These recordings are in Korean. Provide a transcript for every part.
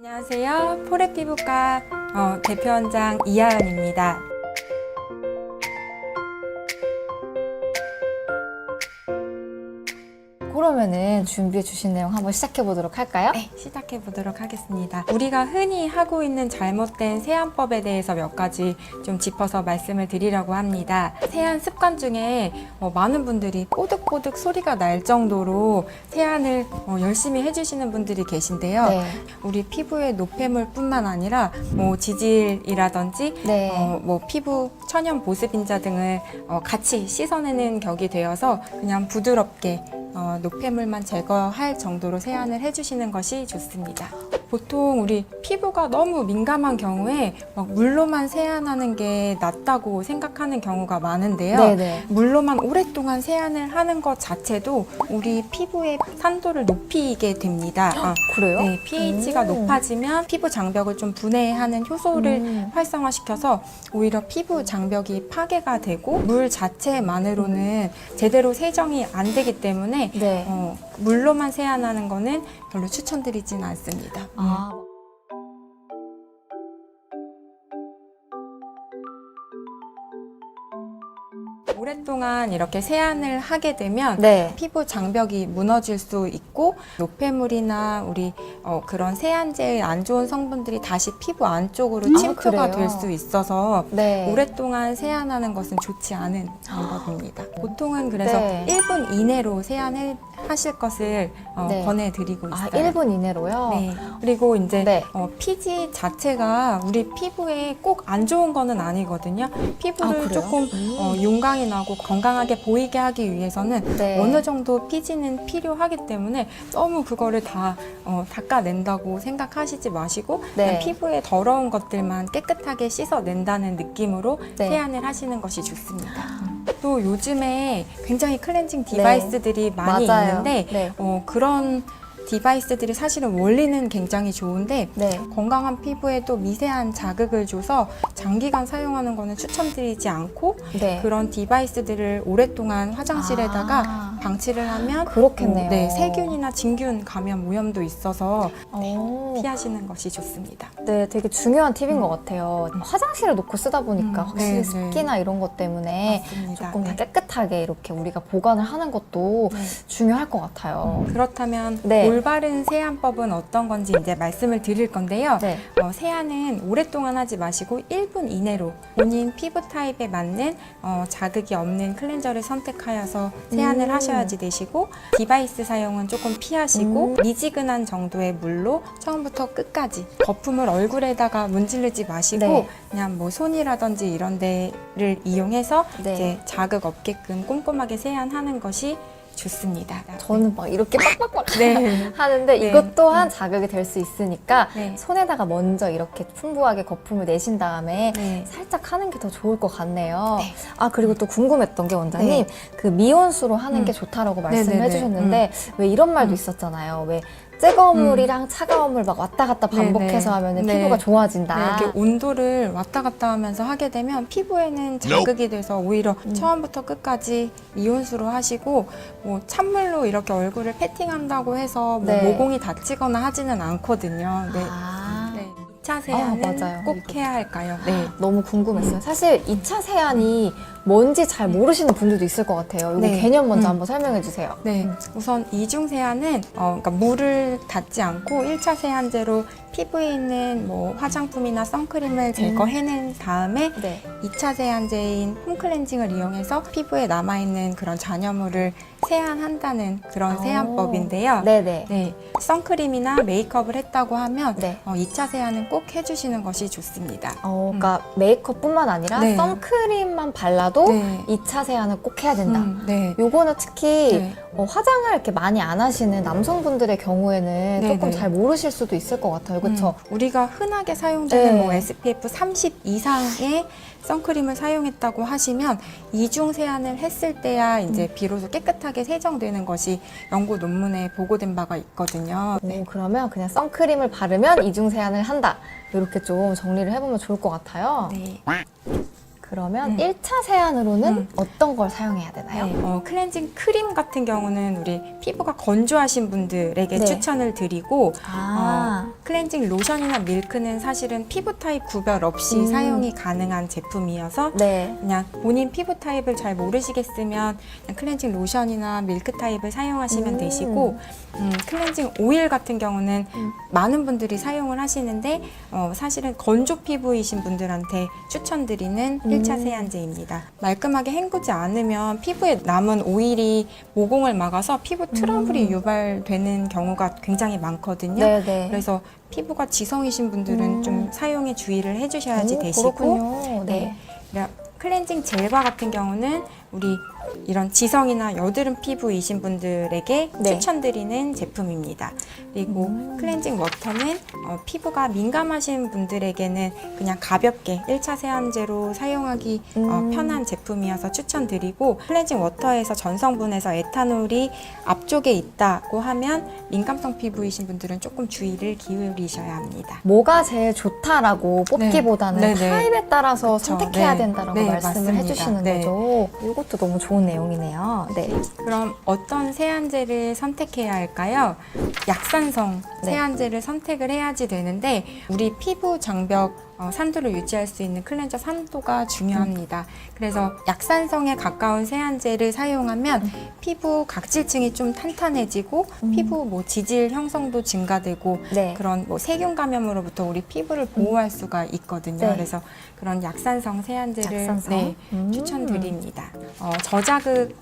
안녕하세요. 포레 피부과 대표원장 이하연입니다. 그러면은 준비해 주신 내용 한번 시작해 보도록 할까요? 네, 시작해 보도록 하겠습니다. 우리가 흔히 하고 있는 잘못된 세안법에 대해서 몇 가지 좀 짚어서 말씀을 드리려고 합니다. 세안 습관 중에 많은 분들이 뽀득뽀득 소리가 날 정도로 세안을 열심히 해주시는 분들이 계신데요. 네. 우리 피부의 노폐물뿐만 아니라 지질이라든지 네. 피부 천연 보습인자 등을 같이 씻어내는 격이 되어서 그냥 부드럽게 노폐물만 제거할 정도로 세안을 해주시는 것이 좋습니다. 보통 우리 피부가 너무 민감한 경우에 물로만 세안하는 게 낫다고 생각하는 경우가 많은데요. 네네. 물로만 오랫동안 세안을 하는 것 자체도 우리 피부의 산도를 높이게 됩니다. 그래요? 네, pH가 높아지면 피부 장벽을 좀 분해하는 효소를 활성화시켜서 오히려 피부 장벽이 파괴가 되고 물 자체만으로는 제대로 세정이 안 되기 때문에 네. 물로만 세안하는 거는 별로 추천드리진 않습니다. 아. 오랫동안 이렇게 세안을 하게 되면 네. 피부 장벽이 무너질 수 있고 노폐물이나 우리 그런 세안제의 안 좋은 성분들이 다시 피부 안쪽으로 침투가 그래요? 될 수 있어서 네. 오랫동안 세안하는 것은 좋지 않은 방법입니다. 보통은 그래서 네. 1분 이내로 세안을 하실 것을 네. 권해드리고 있어요. 1분 이내로요? 네. 그리고 이제 네. 피지 자체가 우리 피부에 꼭 안 좋은 거는 아니거든요. 피부를 그래요? 조금 윤곽이 나고 건강하게 보이게 하기 위해서는 네. 어느 정도 피지는 필요하기 때문에 너무 그거를 다 닦아낸다고 생각하시지 마시고 네. 그냥 피부에 더러운 것들만 깨끗하게 씻어낸다는 느낌으로 네. 세안을 하시는 것이 좋습니다. 또 요즘에 굉장히 클렌징 디바이스들이 많이 맞아요. 있는데 네. 그런 디바이스들이 사실은 원리는 굉장히 좋은데 네. 건강한 피부에 또 미세한 자극을 줘서 장기간 사용하는 거는 추천드리지 않고 네. 그런 디바이스들을 오랫동안 화장실에다가 방치를 하면 그렇겠네요. 네, 세균이나 진균 감염 오염도 있어서 피하시는 것이 좋습니다. 네, 되게 중요한 팁인 것 같아요. 화장실에 놓고 쓰다 보니까 확실히 네, 습기나 이런 것 때문에 맞습니다. 조금 다 네. 깨끗하게 이렇게 우리가 보관을 하는 것도 네. 중요할 것 같아요. 그렇다면 네. 올바른 세안법은 어떤 건지 이제 말씀을 드릴 건데요. 네. 세안은 오랫동안 하지 마시고 1분 이내로 본인 피부 타입에 맞는 자극이 없는 클렌저를 선택하여서 세안을 하셔야지 되시고 디바이스 사용은 조금 피하시고 미지근한 정도의 물로 처음부터 끝까지 거품을 얼굴에다가 문지르지 마시고 네. 그냥 손이라든지 이런 데를 이용해서 네. 이제 자극 없게끔 꼼꼼하게 세안하는 것이 좋습니다. 저는 막 이렇게 빡빡빡 네. 하는데 네. 이것 또한 자극이 될 수 있으니까 네. 손에다가 먼저 이렇게 풍부하게 거품을 내신 다음에 네. 살짝 하는 게 더 좋을 것 같네요. 네. 그리고 또 궁금했던 게 원장님 네. 그 미온수로 하는 게 좋다라고 말씀을 네네네. 해주셨는데 왜 이런 말도 있었잖아요. 왜 뜨거운 물이랑 차가운 물 막 왔다 갔다 반복해서 하면 네. 피부가 좋아진다. 네, 이렇게 온도를 왔다 갔다 하면서 하게 되면 피부에는 자극이 돼서 오히려 처음부터 끝까지 미온수로 하시고 찬물로 이렇게 얼굴을 패팅한다고 해서 네. 모공이 다치거나 하지는 않거든요. 네. 네. 2차 세안은 맞아요. 꼭 해야 할까요? 네. 너무 궁금했어요. 사실 2차 세안이 뭔지 잘 모르시는 분들도 있을 것 같아요. 이거 네. 개념 먼저 한번 설명해 주세요. 네, 우선 이중 세안은 그러니까 물을 닿지 않고 1차 세안제로 피부에 있는 화장품이나 선크림을 제거해낸 다음에 네. 2차 세안제인 폼 클렌징을 이용해서 피부에 남아있는 그런 잔여물을 세안한다는 그런 세안법인데요. 네네. 네, 선크림이나 메이크업을 했다고 하면 네. 2차 세안은 꼭 해주시는 것이 좋습니다. 그러니까 메이크업뿐만 아니라 네. 선크림만 발라도 네. 2차 세안을 꼭 해야 된다. 네. 요거는 특히 네. 화장을 이렇게 많이 안 하시는 남성분들의 경우에는 네, 조금 네. 잘 모르실 수도 있을 것 같아요. 그렇죠? 우리가 흔하게 사용되는 네. SPF 30 이상의 선크림을 사용했다고 하시면 이중 세안을 했을 때야 이제 비로소 깨끗하게 세정되는 것이 연구 논문에 보고된 바가 있거든요. 네. 그러면 그냥 선크림을 바르면 이중 세안을 한다. 이렇게 좀 정리를 해보면 좋을 것 같아요. 네. 그러면 1차 세안으로는 어떤 걸 사용해야 되나요? 네, 클렌징 크림 같은 경우는 우리 피부가 건조하신 분들에게 네. 추천을 드리고 아, 클렌징 로션이나 밀크는 사실은 피부 타입 구별 없이 사용이 가능한 제품이어서 네. 그냥 본인 피부 타입을 잘 모르시겠으면 그냥 클렌징 로션이나 밀크 타입을 사용하시면 되시고 클렌징 오일 같은 경우는 많은 분들이 사용을 하시는데 사실은 건조 피부이신 분들한테 추천드리는 1차 세안제입니다. 말끔하게 헹구지 않으면 피부에 남은 오일이 모공을 막아서 피부 트러블이 유발되는 경우가 굉장히 많거든요. 네네. 그래서 피부가 지성이신 분들은 좀 사용에 주의를 해주셔야지 되시고 그렇군요. 네. 클렌징 젤과 같은 경우는 우리 이런 지성이나 여드름 피부이신 분들에게 네. 추천드리는 제품입니다. 그리고 클렌징 워터는 피부가 민감하신 분들에게는 그냥 가볍게 1차 세안제로 사용하기 편한 제품이어서 추천드리고 클렌징 워터에서 전성분에서 에탄올이 앞쪽에 있다고 하면 민감성 피부이신 분들은 조금 주의를 기울이셔야 합니다. 뭐가 제일 좋다라고 뽑기보다는 네. 네네. 타입에 따라서 그쵸. 선택해야 네. 된다라고 네, 말씀을 맞습니다. 해주시는 네. 거죠. 이것도 너무 좋은 내용이네요. 네. 그럼 어떤 세안제를 선택해야 할까요? 약산성 네. 세안제를 선택을 해야지 되는데 우리 피부 장벽 산도를 유지할 수 있는 클렌저 산도가 중요합니다. 그래서 약산성에 가까운 세안제를 사용하면 피부 각질층이 좀 탄탄해지고 피부 뭐 지질 형성도 증가되고 네. 그런 뭐 세균 감염으로부터 우리 피부를 보호할 수가 있거든요. 네. 그래서 그런 약산성 세안제를 약산성? 네, 추천드립니다. 저자극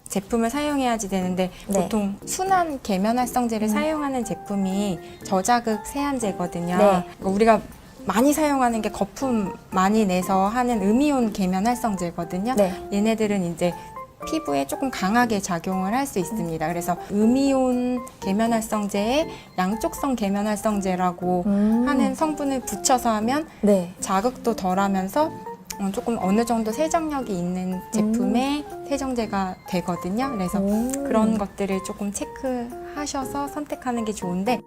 제품을 사용해야지 되는데 네. 보통 순한 계면활성제를 사용하는 제품이 저자극 세안제거든요. 네. 그러니까 우리가 많이 사용하는 게 거품 많이 내서 하는 음이온 계면활성제거든요. 네. 얘네들은 이제 피부에 조금 강하게 작용을 할 수 있습니다. 그래서 음이온 계면활성제에 양쪽성 계면활성제라고 하는 성분을 붙여서 하면 네. 자극도 덜하면서 조금 어느 정도 세정력이 있는 제품의 세정제가 되거든요. 그래서 그런 것들을 조금 체크하셔서 선택하는 게 좋은데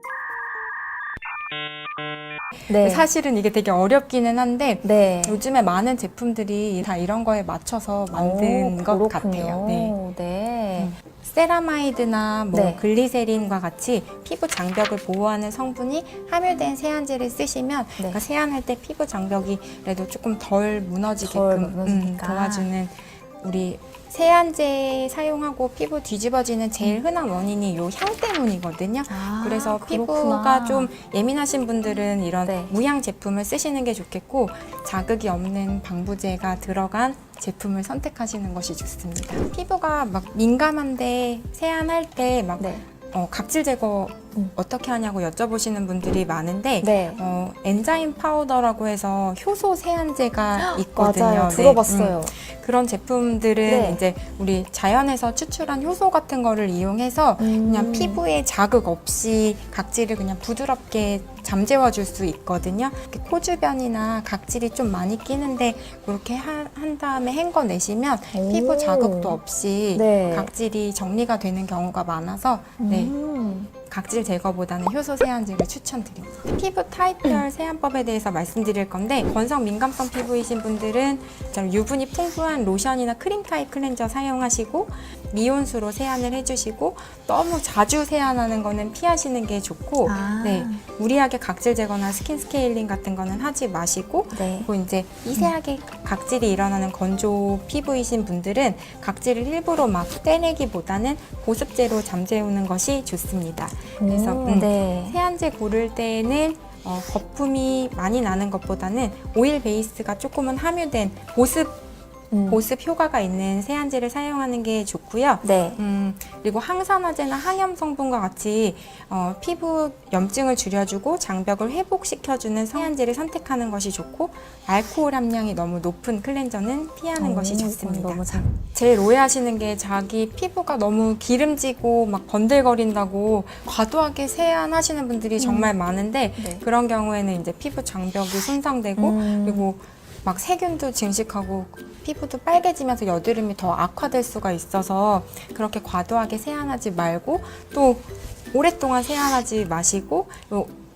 네. 사실은 이게 되게 어렵기는 한데 네. 요즘에 많은 제품들이 다 이런 거에 맞춰서 만든 것 그렇군요. 같아요. 네. 네. 세라마이드나 뭐 네. 글리세린과 같이 피부 장벽을 보호하는 성분이 함유된 세안제를 쓰시면 네. 그러니까 세안할 때 피부 장벽이 그래도 조금 덜 무너지게끔 덜 무너지니까. 도와주는 우리 세안제 사용하고 피부 뒤집어지는 제일 흔한 원인이 요 향 때문이거든요. 아, 그래서 그렇구나. 피부가 좀 예민하신 분들은 이런 네. 무향 제품을 쓰시는 게 좋겠고 자극이 없는 방부제가 들어간 제품을 선택하시는 것이 좋습니다. 피부가 막 민감한데 세안할 때막 네. 각질 제거 어떻게 하냐고 여쭤보시는 분들이 많은데 네. 엔자임 파우더라고 해서 효소 세안제가 있거든요. 맞아요. 네. 들어봤어요. 그런 제품들은 네. 이제 우리 자연에서 추출한 효소 같은 거를 이용해서 그냥 피부에 자극 없이 각질을 그냥 부드럽게 잠재워 줄 수 있거든요. 이렇게 코 주변이나 각질이 좀 많이 끼는데 그렇게 한 다음에 헹궈내시면 피부 자극도 없이 네. 각질이 정리가 되는 경우가 많아서 네. 각질 제거보다는 효소 세안제를 추천드립니다. 피부 타입별 세안법에 대해서 말씀드릴 건데 건성 민감성 피부이신 분들은 유분이 풍부한 로션이나 크림 타입 클렌저 사용하시고 미온수로 세안을 해주시고 너무 자주 세안하는 거는 피하시는 게 좋고 네, 무리하게 각질 제거나 스킨 스케일링 같은 거는 하지 마시고 네. 그리고 이제 미세하게 각질이 일어나는 건조 피부이신 분들은 각질을 일부러 막 떼내기보다는 보습제로 잠재우는 것이 좋습니다. 그래서 네. 세안제 고를 때에는 거품이 많이 나는 것보다는 오일 베이스가 조금은 함유된 보습 효과가 있는 세안제를 사용하는 게 좋고요. 네. 그리고 항산화제나 항염 성분과 같이 피부 염증을 줄여주고 장벽을 회복시켜주는 세안제를 선택하는 것이 좋고 알코올 함량이 너무 높은 클렌저는 피하는 것이 좋습니다. 너무 잘. 제일 오해하시는 게 자기 피부가 너무 기름지고 막 번들거린다고 과도하게 세안하시는 분들이 정말 많은데 네. 그런 경우에는 이제 피부 장벽이 손상되고 그리고 막 세균도 증식하고 피부도 빨개지면서 여드름이 더 악화될 수가 있어서 그렇게 과도하게 세안하지 말고 또 오랫동안 세안하지 마시고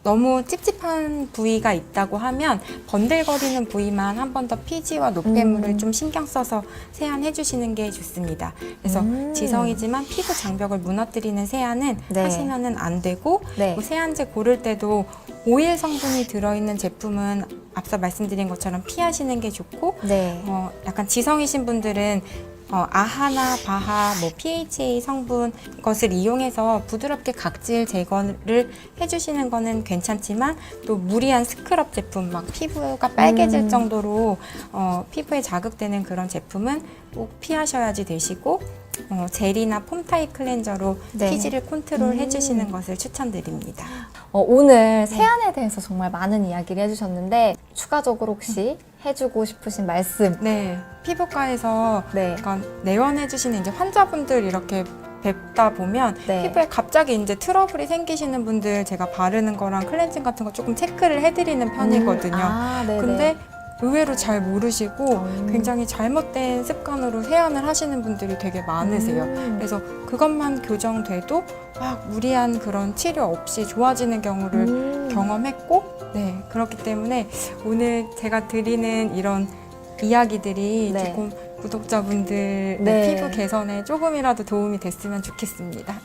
너무 찝찝한 부위가 있다고 하면 번들거리는 부위만 한 번 더 피지와 노폐물을 좀 신경 써서 세안해 주시는 게 좋습니다. 그래서 지성이지만 피부 장벽을 무너뜨리는 세안은 네. 하시면은 안 되고 네. 뭐 세안제 고를 때도 오일 성분이 들어있는 제품은 앞서 말씀드린 것처럼 피하시는 게 좋고 네. 약간 지성이신 분들은 아하나 바하, 뭐 PHA 성분 것을 이용해서 부드럽게 각질 제거를 해주시는 거는 괜찮지만 또 무리한 스크럽 제품, 막 피부가 빨개질 정도로 피부에 자극되는 그런 제품은 꼭 피하셔야지 되시고 젤이나 폼 타입 클렌저로 네. 피지를 컨트롤 해주시는 것을 추천드립니다. 오늘 세안에 대해서 정말 많은 이야기를 해주셨는데 추가적으로 혹시 해주고 싶으신 말씀? 네, 피부과에서 네. 약간 내원해주시는 이제 환자분들 이렇게 뵙다 보면 네. 피부에 갑자기 이제 트러블이 생기시는 분들 제가 바르는 거랑 클렌징 같은 거 조금 체크를 해드리는 편이거든요. 네네. 근데 의외로 잘 모르시고 굉장히 잘못된 습관으로 세안을 하시는 분들이 되게 많으세요. 그래서 그것만 교정돼도 막 무리한 그런 치료 없이 좋아지는 경우를 경험했고, 네, 그렇기 때문에 오늘 제가 드리는 이런 이야기들이 네. 조금 구독자분들 네. 피부 개선에 조금이라도 도움이 됐으면 좋겠습니다.